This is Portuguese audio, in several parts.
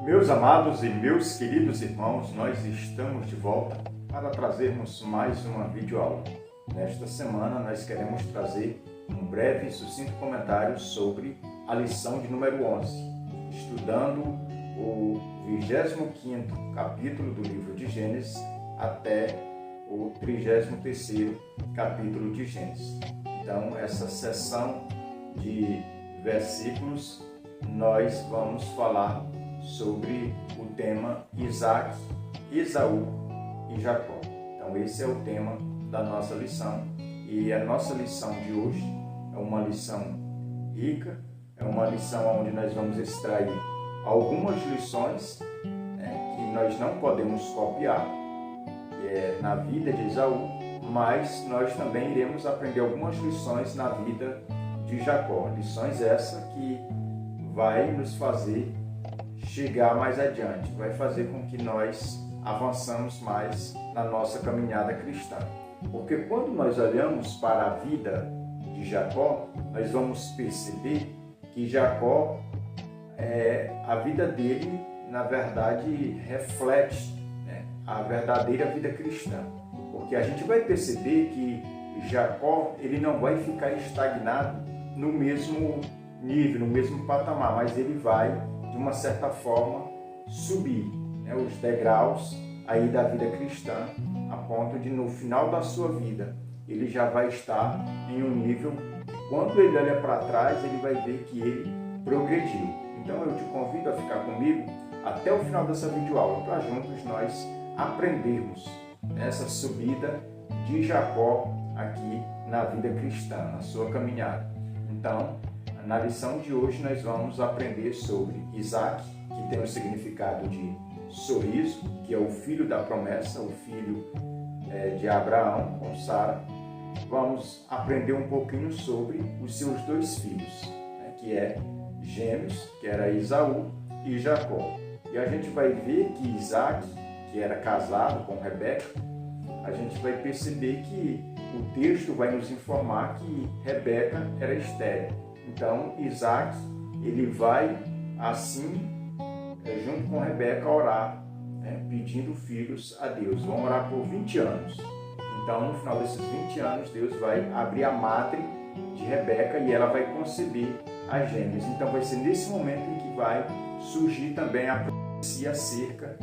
Meus amados e meus queridos irmãos, nós estamos de volta para trazermos mais uma videoaula. Nesta semana nós queremos trazer um breve e sucinto comentário sobre a lição de número 11, estudando o 25º capítulo do livro de Gênesis até o 33º capítulo de Gênesis. Então, essa seção de versículos nós vamos falar sobre o tema Isaac, Esaú e Jacó. Então esse é o tema da nossa lição, e a nossa lição de hoje é uma lição rica, é uma lição onde nós vamos extrair algumas lições que nós não podemos copiar, que é na vida de Esaú, mas nós também iremos aprender algumas lições na vida de Jacó, lições essas que vai nos fazer chegar mais adiante, vai fazer com que nós avançamos mais na nossa caminhada cristã. Porque quando nós olhamos para a vida de Jacó, nós vamos perceber que Jacó, a vida dele, na verdade, reflete a verdadeira vida cristã. Porque a gente vai perceber que Jacó, ele não vai ficar estagnado no mesmo nível, no mesmo patamar, mas ele vai, de uma certa forma, subir os degraus aí da vida cristã, a ponto de no final da sua vida ele já vai estar em um nível que, quando ele olha para trás, ele vai ver que ele progrediu. Então eu te convido a ficar comigo até o final dessa videoaula, para juntos nós aprendermos essa subida de Jacó aqui na vida cristã, na sua caminhada. Então, na lição de hoje nós vamos aprender sobre Isaac, que tem o significado de sorriso, que é o filho da promessa, o filho de Abraão com Sara. Vamos aprender um pouquinho sobre os seus dois filhos, que é gêmeos, que era Esaú e Jacó. E a gente vai ver que Isaac, que era casado com Rebeca, a gente vai perceber que o texto vai nos informar que Rebeca era estéril. Então, Isaac, ele vai, assim, junto com Rebeca, orar, pedindo filhos a Deus. Vão orar por 20 anos. Então, no final desses 20 anos, Deus vai abrir a madre de Rebeca e ela vai conceber as gêmeas. Então, vai ser nesse momento em que vai surgir também a profecia acerca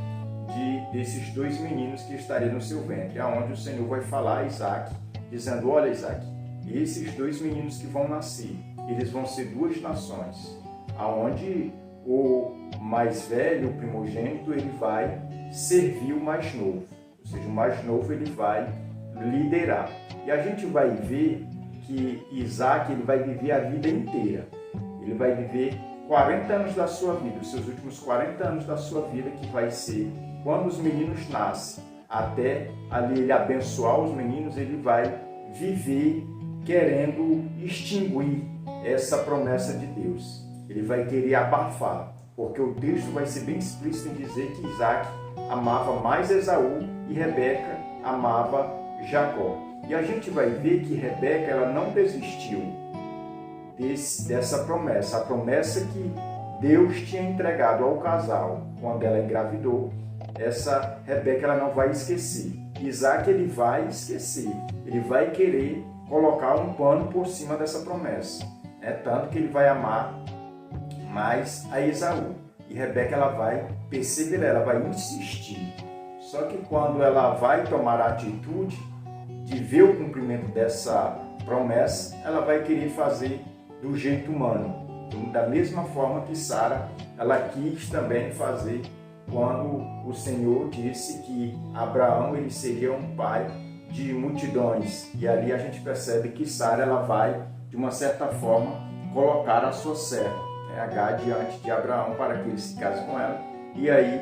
desses dois meninos que estariam no seu ventre, aonde o Senhor vai falar a Isaac, dizendo: olha, Isaac, esses dois meninos que vão nascer, eles vão ser duas nações, aonde o mais velho, o primogênito, ele vai servir o mais novo, ou seja, o mais novo ele vai liderar. E a gente vai ver que Isaac, ele vai viver a vida inteira, ele vai viver 40 anos da sua vida, os seus últimos 40 anos da sua vida, que vai ser quando os meninos nascem, até ali ele abençoar os meninos, ele vai viver querendo extinguir essa promessa de Deus. Ele vai querer abafar, porque o texto vai ser bem explícito em dizer que Isaac amava mais Esaú e Rebeca amava Jacó. E a gente vai ver que Rebeca, ela não desistiu dessa promessa, a promessa que Deus tinha entregado ao casal quando ela engravidou. Essa Rebeca, ela não vai esquecer. Isaac, ele vai esquecer, ele vai querer colocar um pano por cima dessa promessa. Tanto que ele vai amar mais a Esaú. E Rebeca, ela vai perseverar, ela vai insistir. Só que quando ela vai tomar a atitude de ver o cumprimento dessa promessa, ela vai querer fazer do jeito humano. Da mesma forma que Sara, ela quis também fazer quando o Senhor disse que Abraão, ele seria um pai de multidões. E ali a gente percebe que Sara, ela vai, de uma certa forma, colocar a sua serva, Agar, diante de Abraão, para que ele se case com ela. E aí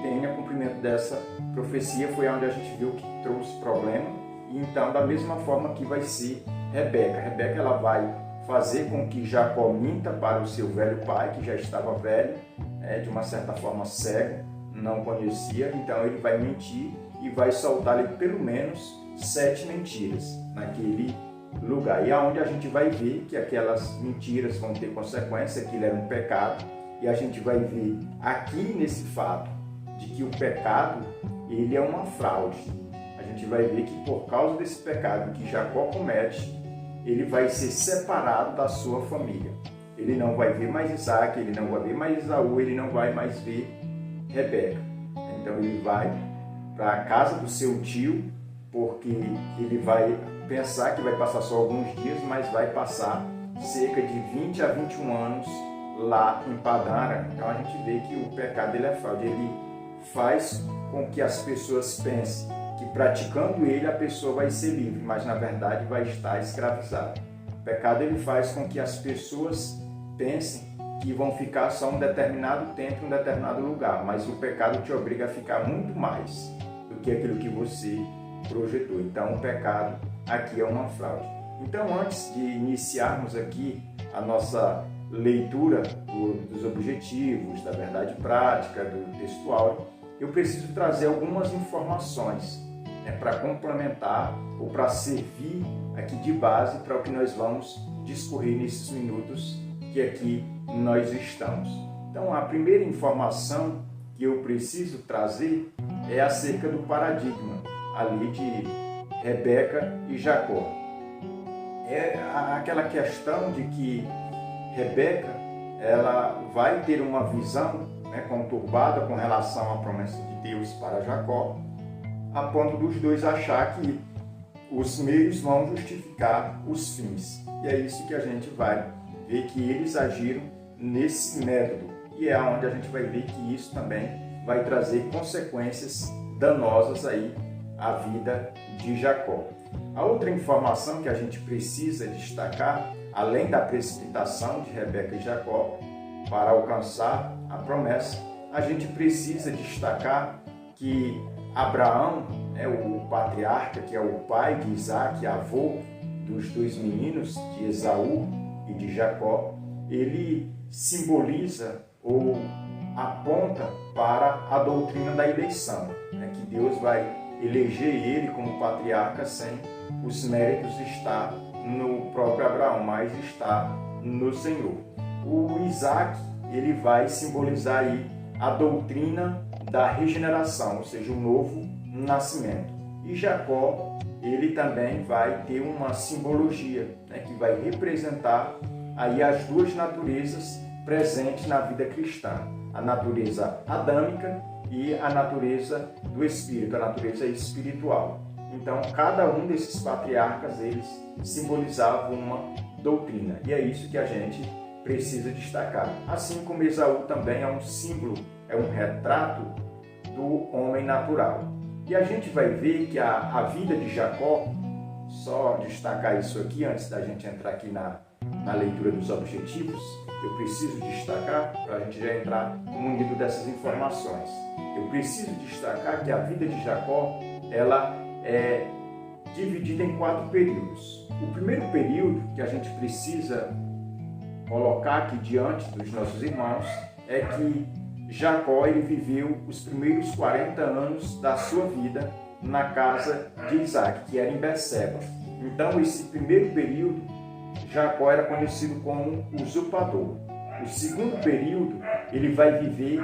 tenha cumprimento dessa profecia, foi onde a gente viu que trouxe problema. E então, da mesma forma que vai ser Rebeca. Rebeca, ela vai fazer com que Jacó minta para o seu velho pai, que já estava velho, de uma certa forma cego, não conhecia, então ele vai mentir e vai soltar ali pelo menos 7 mentiras naquele lugar. E aonde a gente vai ver que aquelas mentiras vão ter consequência, aquilo era um pecado, e a gente vai ver aqui nesse fato de que o pecado, ele é uma fraude. A gente vai ver que por causa desse pecado que Jacó comete, ele vai ser separado da sua família. Ele não vai ver mais Isaac, ele não vai ver mais Esaú, ele não vai mais ver Rebeca. Então ele vai para a casa do seu tio, porque ele vai pensar que vai passar só alguns dias, mas vai passar cerca de 20 a 21 anos lá em Padã Arã. Então a gente vê que o pecado ele é fraude, ele faz com que as pessoas pensem que praticando ele a pessoa vai ser livre, mas na verdade vai estar escravizada. O pecado ele faz com que as pessoas pensem que vão ficar só um determinado tempo em um determinado lugar, mas o pecado te obriga a ficar muito mais do que aquilo que você projetou. Então o pecado aqui é uma fraude. Então antes de iniciarmos aqui a nossa leitura dos objetivos, da verdade prática, do textual, eu preciso trazer algumas informações para complementar ou para servir aqui de base para o que nós vamos discorrer nesses minutos que aqui nós estamos. Então, a primeira informação que eu preciso trazer é acerca do paradigma ali de Rebeca e Jacó. É aquela questão de que Rebeca ela vai ter uma visão conturbada com relação à promessa de Deus para Jacó, a ponto dos dois achar que os meios vão justificar os fins. E é isso que a gente vai ver que eles agiram nesse método. E é onde a gente vai ver que isso também vai trazer consequências danosas aí à vida de Jacó. A outra informação que a gente precisa destacar, além da precipitação de Rebeca e Jacó para alcançar a promessa, a gente precisa destacar que Abraão, o patriarca, que é o pai de Isaac, avô dos dois meninos, de Esaú e de Jacó, ele simboliza ou aponta para a doutrina da eleição, que Deus vai eleger ele como patriarca sem os méritos estar no próprio Abraão, mas está no Senhor. O Isaac, ele vai simbolizar aí a doutrina da regeneração, ou seja, o novo nascimento. E Jacó, ele também vai ter uma simbologia, que vai representar aí as duas naturezas presentes na vida cristã, a natureza adâmica e a natureza do espírito, a natureza espiritual. Então, cada um desses patriarcas, eles simbolizavam uma doutrina, e é isso que a gente precisa destacar. Assim como Esaú também é um símbolo, é um retrato do homem natural. E a gente vai ver que a vida de Jacó, só destacar isso aqui antes da gente entrar aqui na leitura dos objetivos, eu preciso destacar, para a gente já entrar munido dessas informações, eu preciso destacar que a vida de Jacó, ela é dividida em 4 períodos. O primeiro período que a gente precisa colocar aqui diante dos nossos irmãos é que Jacó ele viveu os primeiros 40 anos da sua vida na casa de Isaac, que era em Berseba. Então, esse primeiro período, Jacó era conhecido como usurpador. O segundo período, ele vai viver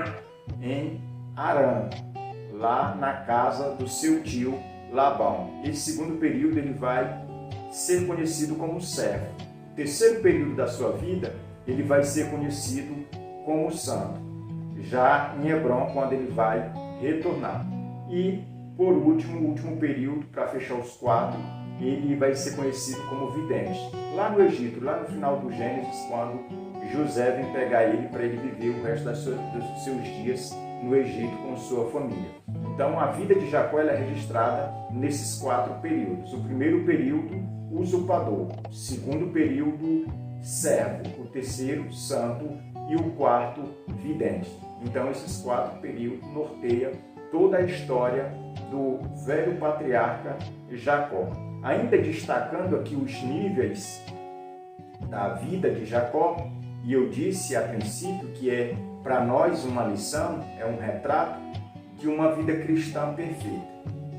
em Harã, lá na casa do seu tio Labão. Esse segundo período, ele vai ser conhecido como servo. O terceiro período da sua vida, ele vai ser conhecido como santo, já em Hebrom, quando ele vai retornar. E, por último, o último período, para fechar os 4, ele vai ser conhecido como vidente. Lá no Egito, lá no final do Gênesis, quando José vem pegar ele para ele viver o resto dos seus dias no Egito com sua família. Então, a vida de Jacó ela é registrada nesses 4 períodos. O primeiro período, usurpador. O segundo período, servo. O terceiro, santo. E o quarto, vidente. Então, esses 4 períodos norteiam toda a história do velho patriarca Jacó. Ainda destacando aqui os níveis da vida de Jacó, e eu disse a princípio que é para nós uma lição, é um retrato, de uma vida cristã perfeita.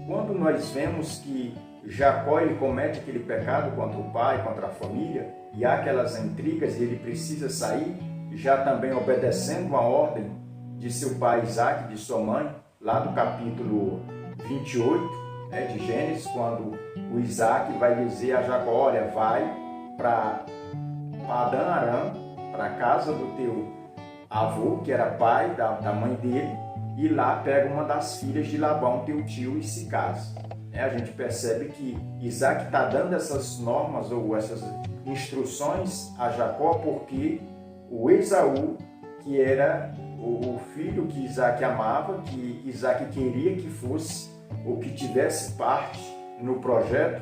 Quando nós vemos que Jacó ele comete aquele pecado contra o pai, contra a família, e há aquelas intrigas e ele precisa sair, já também obedecendo a ordem de seu pai Isaac, de sua mãe, lá do capítulo 28 de Gênesis, quando o Isaac vai dizer a Jacó, olha, vai para Padã-Arã, para a casa do teu avô, que era pai da mãe dele, e lá pega uma das filhas de Labão, teu tio, e se casa. A gente percebe que Isaac está dando essas normas ou essas instruções a Jacó porque o Esaú, que era o filho que Isaac amava, que Isaac queria que fosse ou que tivesse parte no projeto,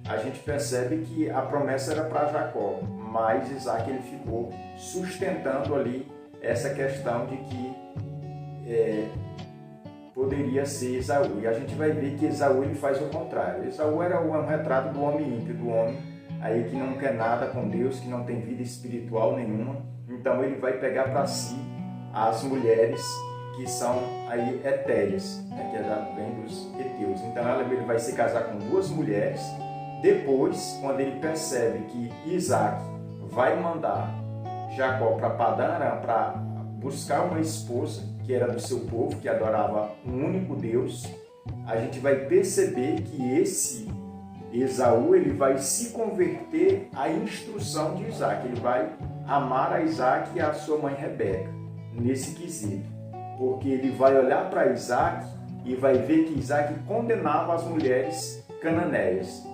a gente percebe que a promessa era para Jacó, mas Isaac ele ficou sustentando ali essa questão de que poderia ser Esaú. E a gente vai ver que Esaú ele faz o contrário. Esaú era um retrato do homem ímpio, do homem aí que não quer nada com Deus, que não tem vida espiritual nenhuma. Então ele vai pegar para si as mulheres que são aí etéreas, que vem dos heteus. Então ele vai se casar com duas mulheres. Depois, quando ele percebe que Isaac vai mandar Jacó para Padã-Arã para buscar uma esposa que era do seu povo, que adorava um único Deus, a gente vai perceber que esse Esaú ele vai se converter à instrução de Isaac. Ele vai amar a Isaac e a sua mãe Rebeca, nesse quesito. Porque ele vai olhar para Isaac e vai ver que Isaac condenava as mulheres cananeias.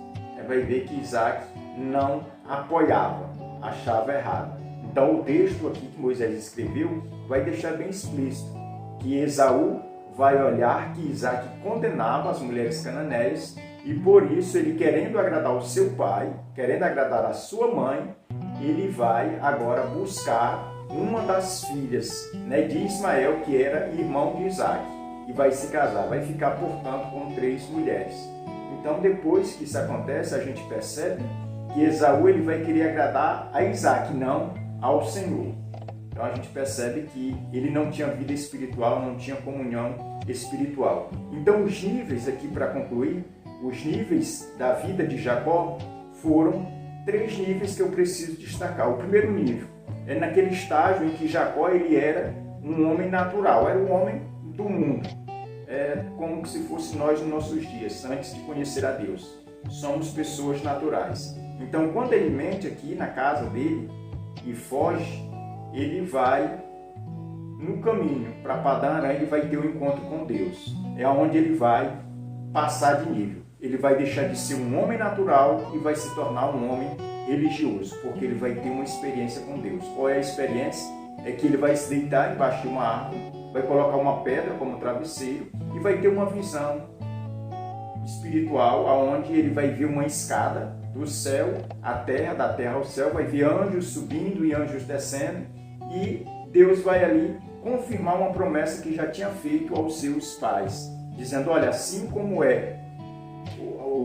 Vai ver que Isaac não apoiava, achava errado. Então o texto aqui que Moisés escreveu vai deixar bem explícito que Esaú vai olhar que Isaac condenava as mulheres cananeias e por isso ele, querendo agradar o seu pai, querendo agradar a sua mãe, ele vai agora buscar uma das filhas de Ismael, que era irmão de Isaac, e vai se casar, vai ficar, portanto, com 3 mulheres. Então, depois que isso acontece, a gente percebe que Esaú ele vai querer agradar a Isaac, não ao Senhor. Então, a gente percebe que ele não tinha vida espiritual, não tinha comunhão espiritual. Então, os níveis aqui, para concluir, os níveis da vida de Jacó foram 3 níveis que eu preciso destacar. O primeiro nível é naquele estágio em que Jacó ele era um homem natural, era um homem do mundo. É como se fosse nós nos nossos dias, antes de conhecer a Deus. Somos pessoas naturais. Então, quando ele mente aqui na casa dele e foge, ele vai no caminho para Padã-Arã, ele vai ter um encontro com Deus. É onde ele vai passar de nível. Ele vai deixar de ser um homem natural e vai se tornar um homem religioso, porque ele vai ter uma experiência com Deus. Qual é a experiência? É que ele vai se deitar embaixo de uma árvore, vai colocar uma pedra como travesseiro e vai ter uma visão espiritual, aonde ele vai ver uma escada do céu à terra, da terra ao céu, vai ver anjos subindo e anjos descendo, e Deus vai ali confirmar uma promessa que já tinha feito aos seus pais, dizendo, olha, assim como é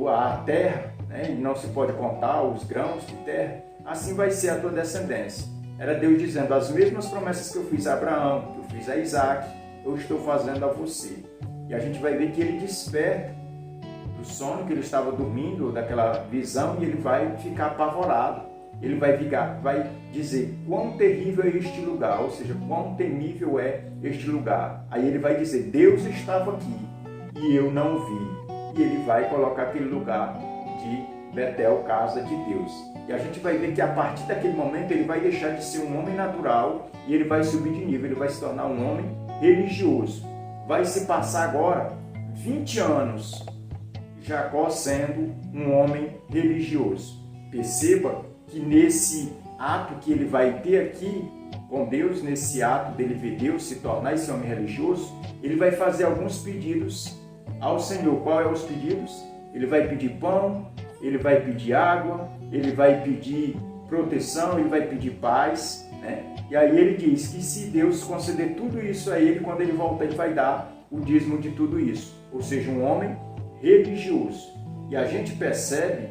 a terra, e não se pode contar os grãos de terra, assim vai ser a tua descendência. Era Deus dizendo, as mesmas promessas que eu fiz a Abraão, que eu fiz a Isaac, eu estou fazendo a você. E a gente vai ver que ele desperta do sono, que ele estava dormindo, daquela visão, e ele vai ficar apavorado. Ele vai dizer, quão terrível é este lugar, ou seja, quão temível é este lugar. Aí ele vai dizer, Deus estava aqui e eu não vi. E ele vai colocar aquele lugar de Betel, casa de Deus. E a gente vai ver que a partir daquele momento ele vai deixar de ser um homem natural e ele vai subir de nível, ele vai se tornar um homem religioso. Vai se passar agora 20 anos Jacó sendo um homem religioso. Perceba que nesse ato que ele vai ter aqui com Deus, nesse ato dele ver Deus se tornar esse homem religioso, ele vai fazer alguns pedidos ao Senhor. Qual é os pedidos? Ele vai pedir pão, ele vai pedir água, ele vai pedir proteção, ele vai pedir paz, E aí ele diz que se Deus conceder tudo isso a ele, quando ele voltar, ele vai dar o dízimo de tudo isso. Ou seja, um homem religioso. E a gente percebe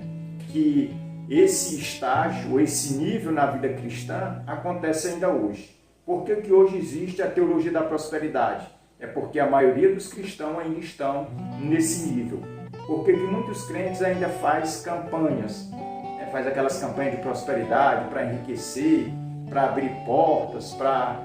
que esse estágio, esse nível na vida cristã acontece ainda hoje. Por que hoje existe a teologia da prosperidade? é porque a maioria dos cristãos ainda estão nesse nível. Porque que muitos crentes ainda faz campanhas, né? Faz aquelas campanhas de prosperidade para enriquecer, para abrir portas, para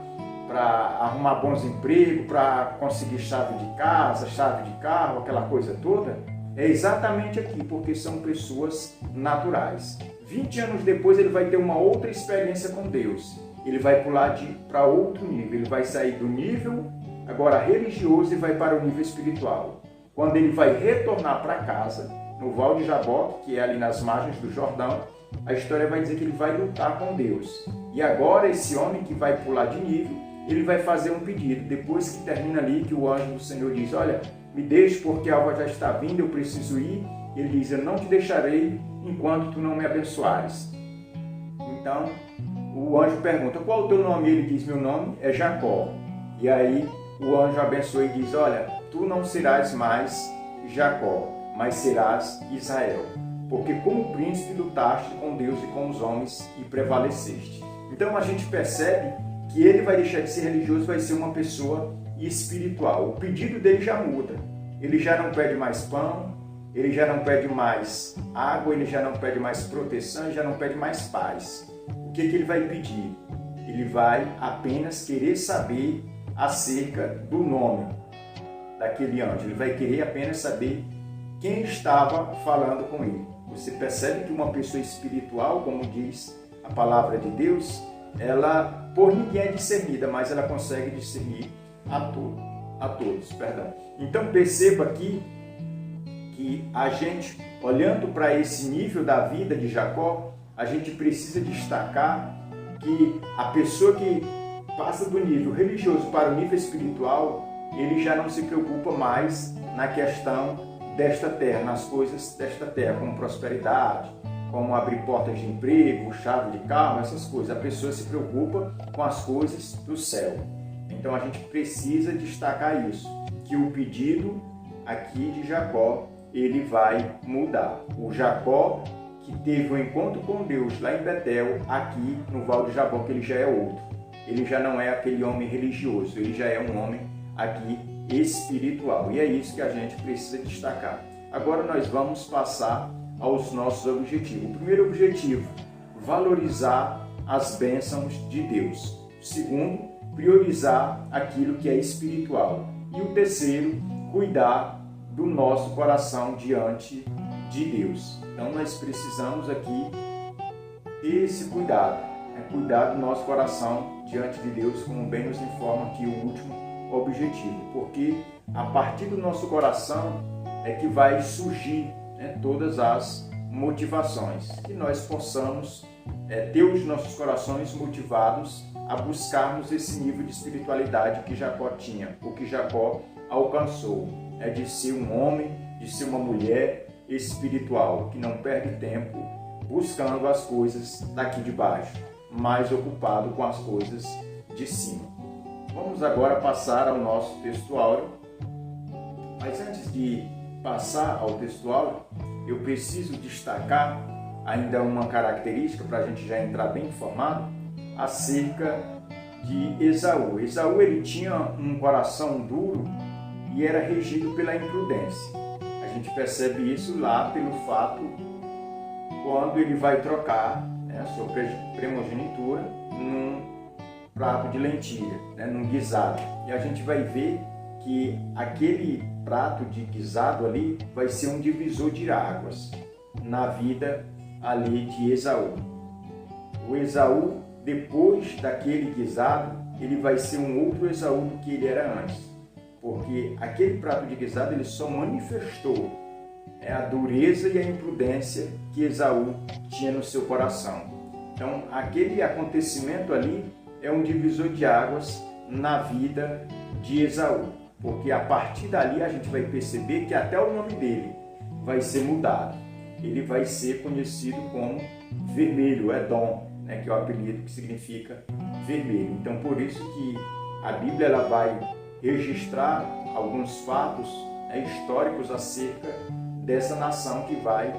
arrumar bons empregos, para conseguir chave de casa, chave de carro, aquela coisa toda. É exatamente aqui, porque são pessoas naturais. 20 anos depois ele vai ter uma outra experiência com Deus. Ele vai pular para outro nível, ele vai sair do nível agora religioso e vai para o nível espiritual. Quando ele vai retornar para casa, no Val de Jaboque, que é ali nas margens do Jordão, a história vai dizer que ele vai lutar com Deus. E agora esse homem que vai pular de nível, ele vai fazer um pedido. Depois que termina ali, que o anjo do Senhor diz, olha, me deixe porque a alva já está vindo, eu preciso ir. Ele diz, eu não te deixarei enquanto tu não me abençoares. Então, o anjo pergunta, qual é o teu nome? Ele diz, meu nome é Jacó. E aí o anjo abençoa e diz, olha, tu não serás mais Jacó, mas serás Israel. Porque como príncipe lutaste com Deus e com os homens e prevaleceste. Então a gente percebe que ele vai deixar de ser religioso, vai ser uma pessoa espiritual. O pedido dele já muda. Ele já não pede mais pão, ele já não pede mais água, ele já não pede mais proteção, ele já não pede mais paz. O que ele vai pedir? Ele vai apenas querer saber acerca do nome daquele anjo. Ele vai querer apenas saber quem estava falando com ele. Você percebe que uma pessoa espiritual, como diz a palavra de Deus, ela por ninguém é discernida, mas ela consegue discernir a todos. Então perceba aqui que a gente, olhando para esse nível da vida de Jacó, a gente precisa destacar que a pessoa que passa do nível religioso para o nível espiritual, ele já não se preocupa mais na questão desta terra, nas coisas desta terra, como prosperidade, como abrir portas de emprego, chave de carro, essas coisas. A pessoa se preocupa com as coisas do céu. Então a gente precisa destacar isso, que o pedido aqui de Jacó, ele vai mudar. O Jacó que teve um encontro com Deus lá em Betel, aqui no Val de Jaboque, ele já é outro. Ele já não é aquele homem religioso, ele já é um homem aqui espiritual. E é isso que a gente precisa destacar. Agora nós vamos passar aos nossos objetivos. O primeiro objetivo, valorizar as bênçãos de Deus. O segundo, priorizar aquilo que é espiritual. E o terceiro, cuidar do nosso coração diante de Deus. Então nós precisamos aqui ter esse cuidado, cuidar do nosso coração diante de Deus, como bem nos informa aqui o último objetivo, porque a partir do nosso coração é que vai surgir todas as motivações, que nós possamos ter os nossos corações motivados a buscarmos esse nível de espiritualidade que Jacó tinha, o que Jacó alcançou, de ser um homem, de ser uma mulher espiritual, que não perde tempo buscando as coisas daqui de baixo, mas ocupado com as coisas de cima. Vamos agora passar ao nosso texto áureo, mas antes de passar ao texto áureo, eu preciso destacar ainda uma característica para a gente já entrar bem informado acerca de Esaú. Esaú, ele tinha um coração duro e era regido pela imprudência. A gente percebe isso lá pelo fato quando ele vai trocar a sua primogenitura num prato de lentilha, num guisado. E a gente vai ver que aquele prato de guisado ali vai ser um divisor de águas na vida ali de Esaú. O Esaú, depois daquele guisado, ele vai ser um outro Esaú do que ele era antes. Porque aquele prato de guisado ele só manifestou a dureza e a imprudência que Esaú tinha no seu coração. Então, aquele acontecimento ali é um divisor de águas na vida de Esaú. Porque a partir dali a gente vai perceber que até o nome dele vai ser mudado. Ele vai ser conhecido como Vermelho, Edom, que é o apelido que significa vermelho. Então, por isso que a Bíblia ela vai registrar alguns fatos históricos acerca dessa nação que vai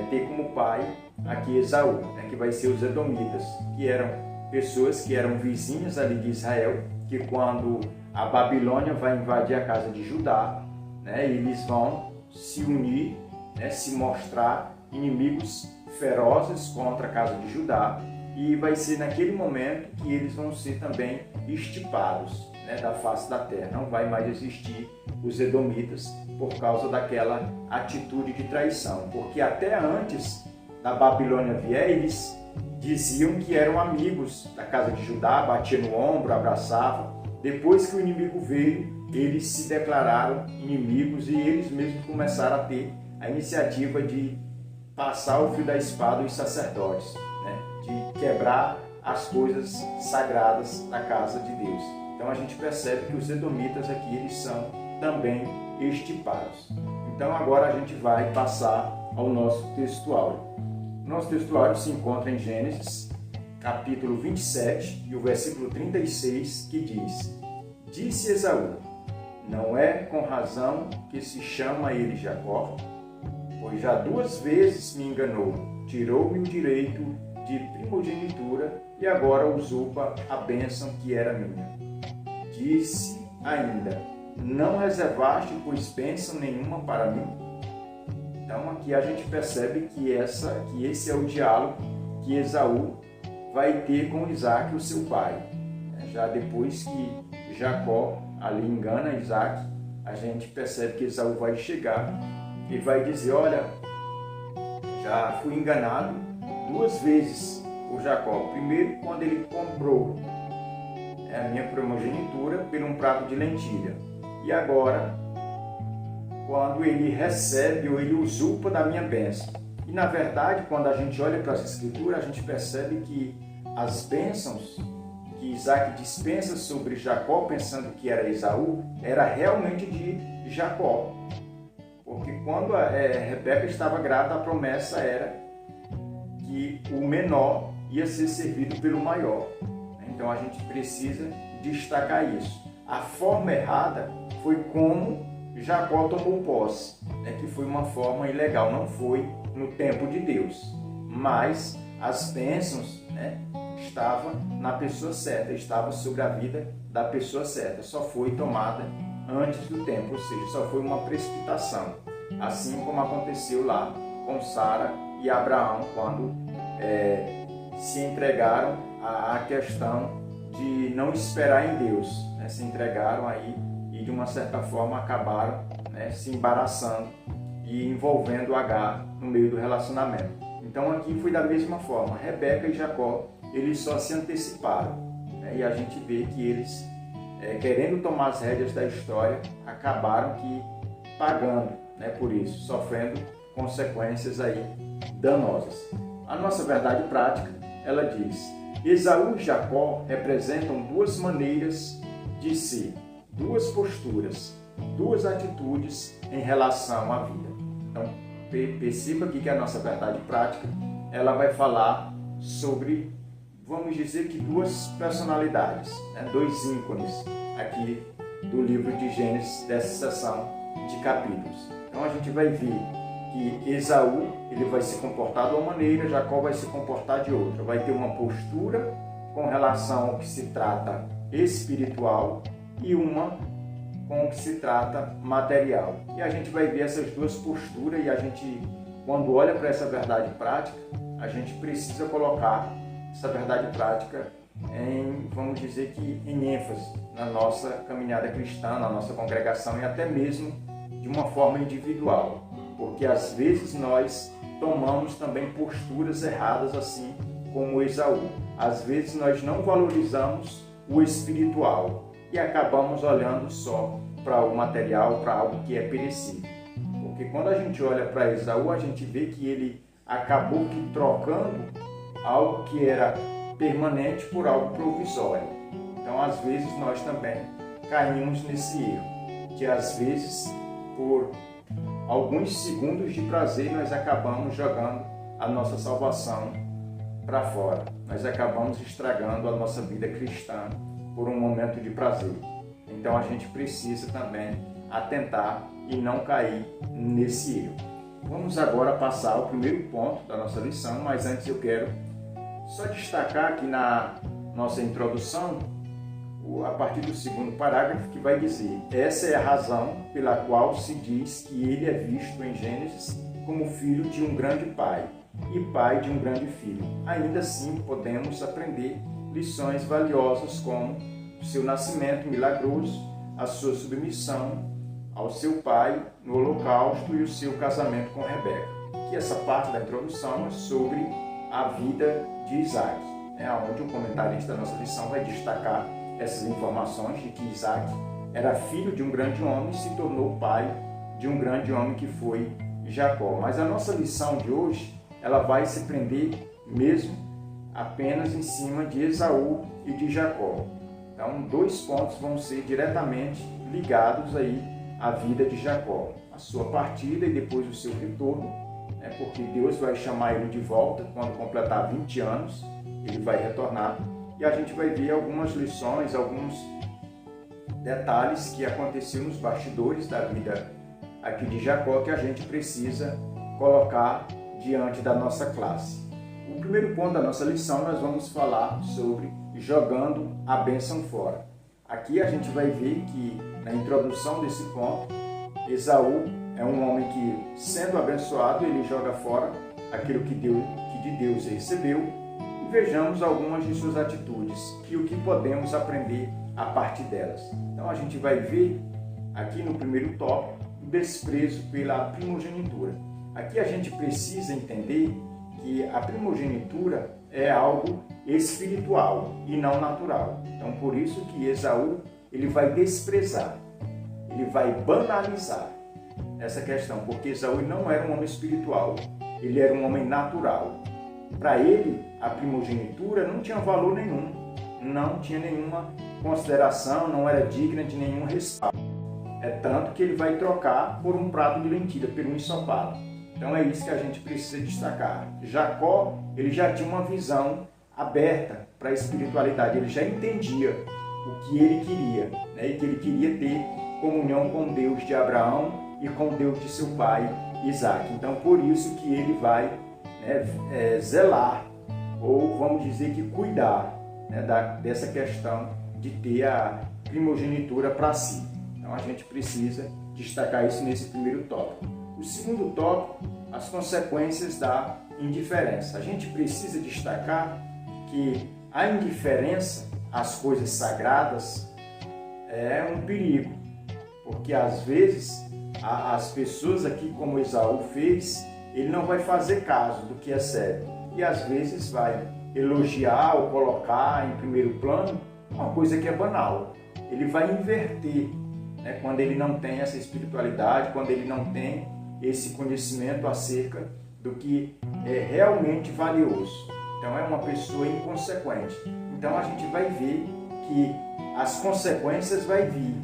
ter como pai aqui Esaú, que vai ser os Edomitas, que eram pessoas que eram vizinhas ali de Israel que quando a Babilônia vai invadir a casa de Judá, né, eles vão se unir, né, se mostrar inimigos ferozes contra a casa de Judá, e vai ser naquele momento que eles vão ser também extirpados, né, da face da terra. Não vai mais existir os edomitas por causa daquela atitude de traição, porque até antes da Babilônia vier, eles diziam que eram amigos da casa de Judá, batiam no ombro, abraçavam. Depois que o inimigo veio, eles se declararam inimigos e eles mesmos começaram a ter a iniciativa de passar o fio da espada aos sacerdotes, né? De quebrar as coisas sagradas da casa de Deus. Então a gente percebe que os edomitas aqui, eles são também extirpados. Então agora a gente vai passar ao nosso textuário. O nosso textuário se encontra em Gênesis, capítulo 27, e o versículo 36, que diz: Disse Esaú: Não é com razão que se chama ele Jacó, pois já 2 vezes me enganou, tirou-me o direito de primogenitura e agora usurpa a bênção que era minha. Disse ainda: Não reservaste, pois, bênção nenhuma para mim? Então aqui a gente percebe que esse é o diálogo que Esaú vai ter com Isaac, o seu pai. Já depois que Jacó ali engana Isaac, a gente percebe que Esaú vai chegar e vai dizer: olha, já fui enganado 2 vezes por Jacó. Primeiro, quando ele comprou a minha primogenitura por um prato de lentilha. E agora, quando ele recebe ou ele usurpa da minha bênção. E na verdade, quando a gente olha para essa escritura, a gente percebe que as bênçãos que Isaac dispensa sobre Jacó, pensando que era Esaú, era realmente de Jacó. Porque quando Rebeca estava grávida, a promessa era que o menor ia ser servido pelo maior. Então a gente precisa destacar isso. A forma errada foi como Jacó tomou posse, que foi uma forma ilegal, não foi no tempo de Deus. Mas as bênçãos estavam na pessoa certa, estavam sobre a vida da pessoa certa. Só foi tomada antes do tempo, ou seja, só foi uma precipitação. Assim como aconteceu lá com Sara e Abraão, quando se entregaram à questão de não esperar em Deus, se entregaram aí e de uma certa forma acabaram se embaraçando e envolvendo Agar no meio do relacionamento. Então aqui foi da mesma forma, Rebeca e Jacó, eles só se anteciparam, e a gente vê que eles, querendo tomar as rédeas da história, acabaram que pagando por isso, sofrendo consequências aí danosas. A nossa verdade prática, ela diz: Esaú e Jacó representam 2 maneiras de ser, 2 posturas, 2 atitudes em relação à vida. Então, perceba aqui que a nossa verdade prática, ela vai falar sobre, vamos dizer que 2 personalidades, 2 ícones aqui do livro de Gênesis, dessa seção de capítulos. Então a gente vai ver que Esaú, ele vai se comportar de uma maneira, Jacó vai se comportar de outra. Vai ter uma postura com relação ao que se trata espiritual e uma com o que se trata material. E a gente vai ver essas 2 posturas, e a gente, quando olha para essa verdade prática, a gente precisa colocar essa verdade prática vamos dizer que em ênfase na nossa caminhada cristã, na nossa congregação e até mesmo de uma forma individual. Porque às vezes nós tomamos também posturas erradas, assim como Esaú. Às vezes nós não valorizamos o espiritual e acabamos olhando só para o material, para algo que é perecível. Porque quando a gente olha para Esaú, a gente vê que ele acabou que trocando algo que era permanente por algo provisório. Então às vezes nós também caímos nesse erro, que às vezes por alguns segundos de prazer nós acabamos jogando a nossa salvação para fora. Nós acabamos estragando a nossa vida cristã por um momento de prazer. Então a gente precisa também atentar e não cair nesse erro. Vamos agora passar ao primeiro ponto da nossa lição, mas antes eu quero só destacar aqui na nossa introdução a partir do segundo parágrafo, que vai dizer: essa é a razão pela qual se diz que ele é visto em Gênesis como filho de um grande pai e pai de um grande filho. Ainda assim, podemos aprender lições valiosas como o seu nascimento milagroso, a sua submissão ao seu pai no holocausto e o seu casamento com Rebeca. Que essa parte da introdução é sobre a vida de Isaac, onde o comentarista da nossa lição vai destacar essas informações de que Isaac era filho de um grande homem e se tornou pai de um grande homem que foi Jacó. Mas a nossa lição de hoje, ela vai se prender mesmo apenas em cima de Esaú e de Jacó. Então, 2 pontos vão ser diretamente ligados aí à vida de Jacó: a sua partida e depois o seu retorno, porque Deus vai chamar ele de volta quando completar 20 anos, ele vai retornar. E a gente vai ver algumas lições, alguns detalhes que aconteciam nos bastidores da vida aqui de Jacó que a gente precisa colocar diante da nossa classe. O primeiro ponto da nossa lição, nós vamos falar sobre jogando a bênção fora. Aqui a gente vai ver que, na introdução desse ponto, Esaú é um homem que, sendo abençoado, ele joga fora aquilo que de Deus recebeu. E vejamos algumas de suas atitudes e o que podemos aprender a partir delas. Então a gente vai ver aqui no primeiro tópico o desprezo pela primogenitura. Aqui a gente precisa entender que a primogenitura é algo espiritual e não natural. Então por isso que Esaú ele vai desprezar, ele vai banalizar essa questão, porque Esaú não era um homem espiritual, ele era um homem natural. Para ele, a primogenitura não tinha valor nenhum, não tinha nenhuma consideração, não era digna de nenhum respaldo. É tanto que ele vai trocar por um prato de lentilha, por um ensopado. Então é isso que a gente precisa destacar. Jacó, ele já tinha uma visão aberta para a espiritualidade, ele já entendia o que ele queria, e que ele queria ter comunhão com Deus de Abraão e com Deus de seu pai Isaac. Então por isso que ele vai zelar, ou vamos dizer que cuidar dessa questão de ter a primogenitura para si. Então a gente precisa destacar isso nesse primeiro tópico. O segundo tópico, as consequências da indiferença. A gente precisa destacar que a indiferença às coisas sagradas é um perigo, porque às vezes as pessoas aqui, como Esaú fez, ele não vai fazer caso do que é sério e às vezes vai elogiar ou colocar em primeiro plano uma coisa que é banal. Ele vai inverter, quando ele não tem essa espiritualidade, quando ele não tem esse conhecimento acerca do que é realmente valioso. Então é uma pessoa inconsequente. Então a gente vai ver que as consequências vai vir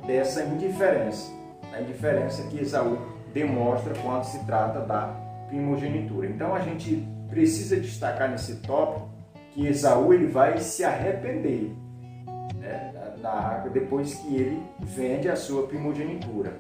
dessa indiferença, a indiferença que Esaú demonstra quando se trata da primogenitura. Então a gente precisa destacar nesse tópico que Esaú ele vai se arrepender depois que ele vende a sua primogenitura.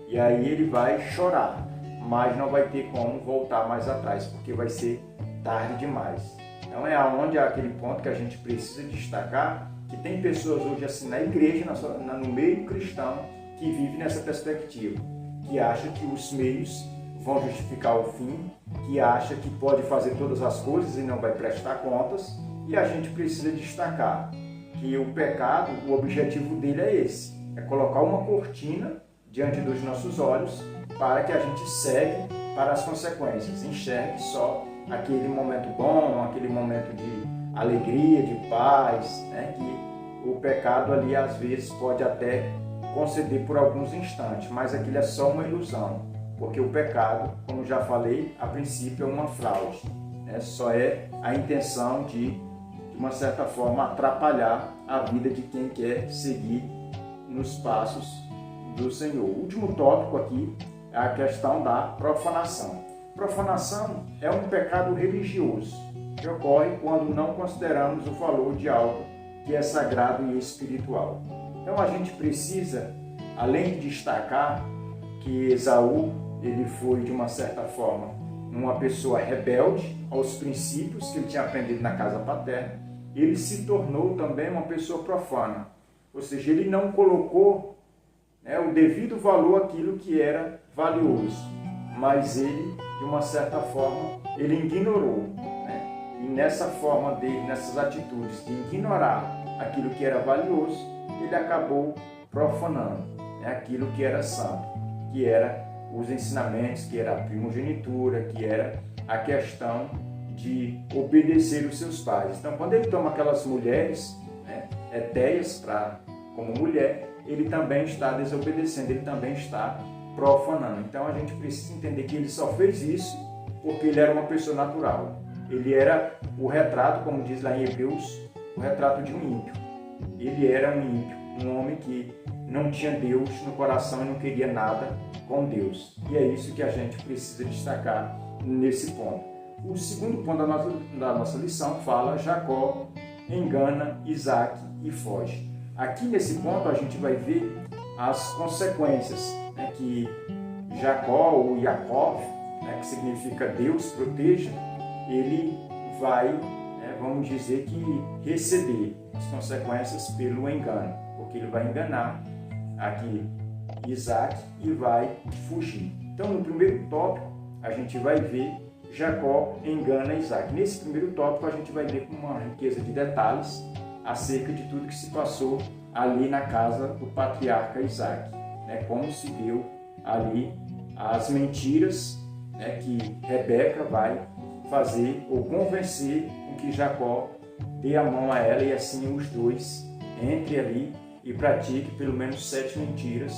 E aí ele vai chorar, mas não vai ter como voltar mais atrás, porque vai ser tarde demais. Então é aquele ponto que a gente precisa destacar, que tem pessoas hoje assim na igreja, no meio cristão, que vive nessa perspectiva, que acha que os meios vão justificar o fim, que acha que pode fazer todas as coisas e não vai prestar contas. E a gente precisa destacar que o pecado, o objetivo dele é esse, é colocar uma cortina diante dos nossos olhos para que a gente segue para as consequências, enxergue só aquele momento bom, aquele momento de alegria, de paz, que o pecado ali às vezes pode até conceder por alguns instantes, mas aquilo é só uma ilusão, porque o pecado, como já falei, a princípio é uma fraude, só é a intenção de uma certa forma atrapalhar a vida de quem quer seguir nos passos do Senhor. O último tópico aqui é a questão da profanação. Profanação é um pecado religioso que ocorre quando não consideramos o valor de algo que é sagrado e espiritual. Então a gente precisa, além de destacar que Esaú ele foi de uma certa forma uma pessoa rebelde aos princípios que ele tinha aprendido na casa paterna, ele se tornou também uma pessoa profana. Ou seja, ele não colocou, né, o devido valor àquilo que era valioso, mas ele, de uma certa forma, ele ignorou, né? E nessa forma dele, nessas atitudes de ignorar aquilo que era valioso, ele acabou profanando, né, aquilo que era santo, que era os ensinamentos, que era a primogenitura, que era a questão de obedecer os seus pais. Então, quando ele toma aquelas mulheres, né, etéias como mulher, ele também está desobedecendo, ele também está profanando. Então, a gente precisa entender que ele só fez isso porque ele era uma pessoa natural. Ele era o retrato, como diz lá em Hebreus, o retrato de um ímpio. Ele era um ímpio, um homem que não tinha Deus no coração e não queria nada com Deus. E é isso que a gente precisa destacar nesse ponto. O segundo ponto da nossa lição fala: Jacó engana Isaac e foge. Aqui nesse ponto a gente vai ver as consequências, né, que Jacó ou Yaakov, né, que significa Deus proteja, ele vai, né, vamos dizer que receber as consequências pelo engano, porque ele vai enganar aqui Isaac e vai fugir. Então, no primeiro tópico, a gente vai ver Jacó engana Isaac. Nesse primeiro tópico, a gente vai ver com uma riqueza de detalhes acerca de tudo que se passou ali na casa do patriarca Isaac, né? Como se deu ali as mentiras, né, que Rebeca vai fazer ou convencer com que Jacó dê a mão a ela, e assim os dois entrem ali e pratique pelo menos 7 mentiras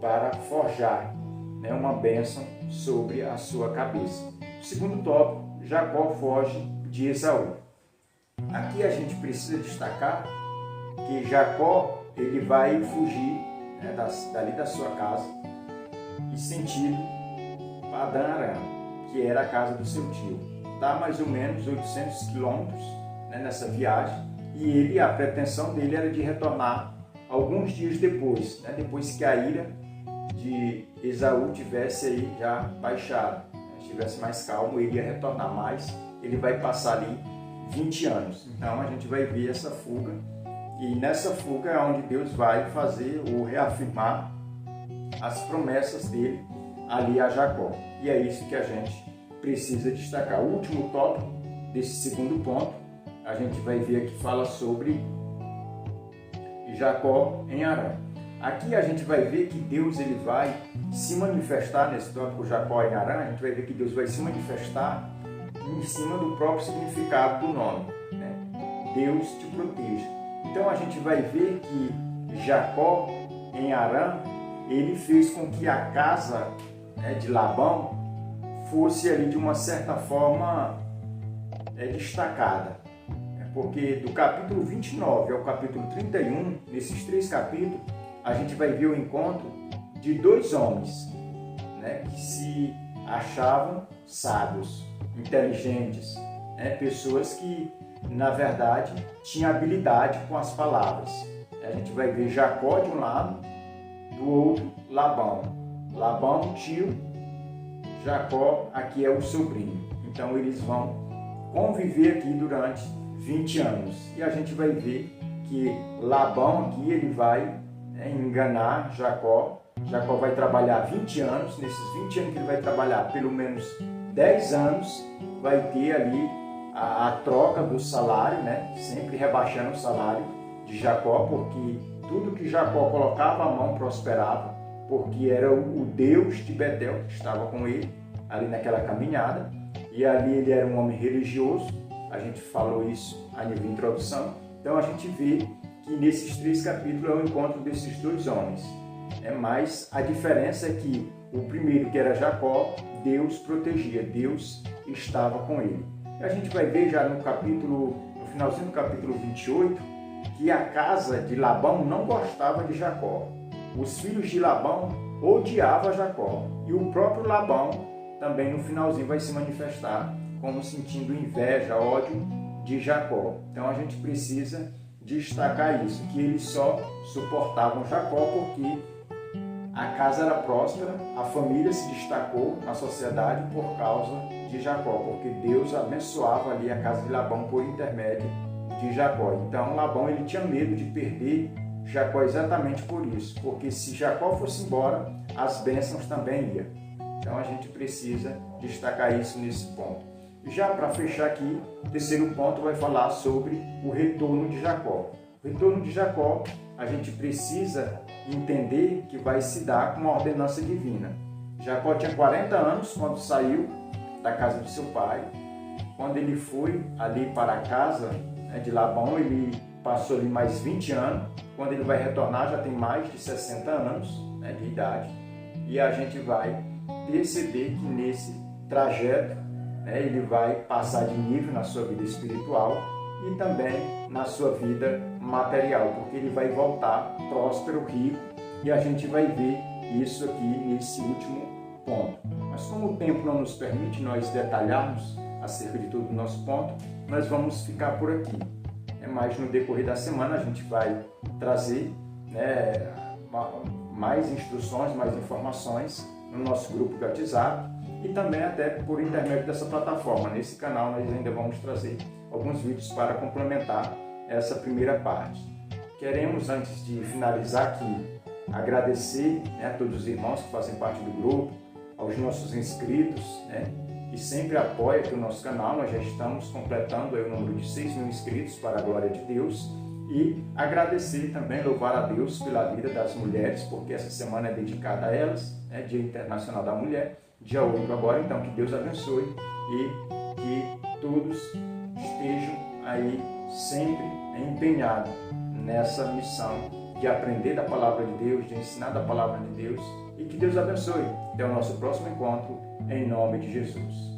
para forjar, né, uma bênção sobre a sua cabeça. O segundo tópico, Jacó foge de Esaú. Aqui a gente precisa destacar que Jacó ele vai fugir, né, dali da sua casa em sentido Padã-Arã, que era a casa do seu tio. Dá mais ou menos 800 quilômetros, né, nessa viagem, e a pretensão dele era de retornar alguns dias depois, né, depois que a ira de Esaú tivesse aí já baixado, né, estivesse mais calmo, ele ia retornar, mas ele vai passar ali 20 anos. Então a gente vai ver essa fuga, e nessa fuga é onde Deus vai fazer ou reafirmar as promessas dele ali a Jacó. E é isso que a gente precisa destacar. O último tópico desse segundo ponto, a gente vai ver aqui, fala sobre Jacó em Harã. Aqui a gente vai ver que Deus ele vai se manifestar nesse tópico Jacó em Harã. A gente vai ver que Deus vai se manifestar em cima do próprio significado do nome, né? Deus te proteja. Então a gente vai ver que Jacó em Harã, ele fez com que a casa, né, de Labão fosse ali de uma certa forma destacada. Porque do capítulo 29 ao capítulo 31, nesses 3 capítulos, a gente vai ver o encontro de 2 homens, né, que se achavam sábios, inteligentes, né, pessoas que, na verdade, tinham habilidade com as palavras. A gente vai ver Jacó de um lado, do outro Labão. Labão, tio, Jacó aqui é o sobrinho. Então eles vão conviver aqui durante 20 anos. E a gente vai ver que Labão aqui ele vai enganar Jacó. Jacó vai trabalhar 20 anos. Nesses 20 anos que ele vai trabalhar, pelo menos 10 anos, vai ter ali a troca do salário, né? Sempre rebaixando o salário de Jacó, porque tudo que Jacó colocava a mão prosperava, porque era o Deus de Betel que estava com ele ali naquela caminhada. E ali ele era um homem religioso, a gente falou isso a nível de introdução. Então a gente vê que nesses 3 capítulos é o encontro desses 2 homens. Mas a diferença é que o primeiro, que era Jacó, Deus protegia, Deus estava com ele. E a gente vai ver já no finalzinho do capítulo 28, que a casa de Labão não gostava de Jacó. Os filhos de Labão odiavam Jacó. E o próprio Labão também no finalzinho vai se manifestar como sentindo inveja, ódio de Jacó. Então a gente precisa destacar isso, que eles só suportavam Jacó porque a casa era próspera, a família se destacou na sociedade por causa de Jacó, porque Deus abençoava ali a casa de Labão por intermédio de Jacó. Então Labão ele tinha medo de perder Jacó exatamente por isso, porque se Jacó fosse embora, as bênçãos também iam. Então a gente precisa destacar isso nesse ponto. E já para fechar aqui, o terceiro ponto vai falar sobre o retorno de Jacó. O retorno de Jacó, a gente precisa entender que vai se dar com uma ordenança divina. Jacó tinha 40 anos quando saiu da casa de seu pai. Quando ele foi ali para a casa de Labão, ele passou ali mais 20 anos. Quando ele vai retornar, já tem mais de 60 anos de idade. E a gente vai perceber que nesse trajeto ele vai passar de nível na sua vida espiritual e também na sua vida material, porque ele vai voltar próspero, rico, e a gente vai ver isso aqui nesse último ponto. Mas como o tempo não nos permite nós detalharmos acerca de todo o nosso ponto, nós vamos ficar por aqui. Mas no decorrer da semana a gente vai trazer mais instruções, mais informações no nosso grupo do WhatsApp e também até por intermédio dessa plataforma. Nesse canal nós ainda vamos trazer alguns vídeos para complementar essa primeira parte. Queremos, antes de finalizar aqui, agradecer a todos os irmãos que fazem parte do grupo, aos nossos inscritos, que sempre apoiam aqui o nosso canal. Nós já estamos completando o número de 6.000 inscritos para a glória de Deus. E agradecer também, louvar a Deus pela vida das mulheres, porque essa semana é dedicada a elas, Dia Internacional da Mulher, dia 8 agora. Então, que Deus abençoe e que todos estejam aí sempre empenhados nessa missão de aprender da Palavra de Deus, de ensinar da Palavra de Deus, e que Deus abençoe. Até o nosso próximo encontro, em nome de Jesus.